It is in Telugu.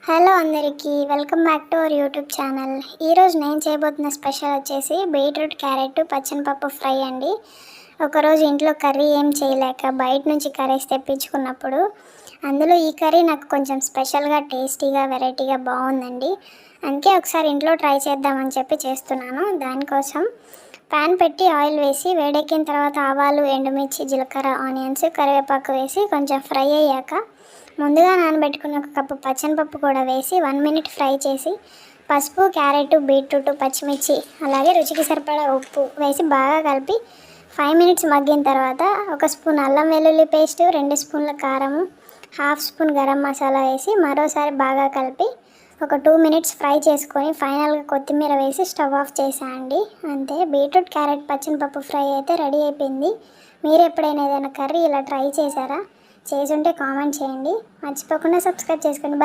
హలో అందరికీ welcome back to our YouTube channel. ఈరోజు నేను చేయబోతున్న స్పెషల్ వచ్చేసి బీట్రూట్ క్యారెట్ పచ్చనిపప్పు ఫ్రై అండి. ఒకరోజు ఇంట్లో కర్రీ ఏం చేయలేక బయట నుంచి కర్రీస్ తెప్పించుకున్నప్పుడు అందులో ఈ కర్రీ నాకు కొంచెం స్పెషల్గా టేస్టీగా వెరైటీగా బాగుందండి. అందుకే ఒకసారి ఇంట్లో ట్రై చేద్దామని చెప్పి చేస్తున్నాను. దానికోసం ప్యాన్ పెట్టి ఆయిల్ వేసి వేడెక్కిన తర్వాత ఆవాలు, ఎండుమిర్చి, జీలకర్ర, ఆనియన్స్, కరివేపాకు వేసి కొంచెం ఫ్రై అయ్యాక ముందుగా నానబెట్టుకున్న ఒక కప్పు పచ్చనిపప్పు కూడా వేసి 1 మినిట్ ఫ్రై చేసి పసుపు, క్యారెట్, బీట్రూట్, పచ్చిమిర్చి అలాగే రుచికి సరిపడా ఉప్పు వేసి బాగా కలిపి 5 మినిట్స్ మగ్గిన తర్వాత ఒక స్పూన్ అల్లం వెల్లుల్లి పేస్ట్, 2 స్పూన్ల కారము, హాఫ్ స్పూన్ గరం మసాలా వేసి మరోసారి బాగా కలిపి ఒక 2 మినిట్స్ ఫ్రై చేసుకొని ఫైనల్గా కొత్తిమీర వేసి స్టవ్ ఆఫ్ చేసాయండి. అంతే, బీట్రూట్ క్యారెట్ పచ్చనిపప్పు ఫ్రై అయితే రెడీ అయిపోయింది. మీరు ఎప్పుడైనా ఏదైనా కర్రీ ఇలా ట్రై చేశారా? చేసుంటే కామెంట్ చేయండి. మర్చిపోకుండా సబ్స్క్రైబ్ చేసుకోండి.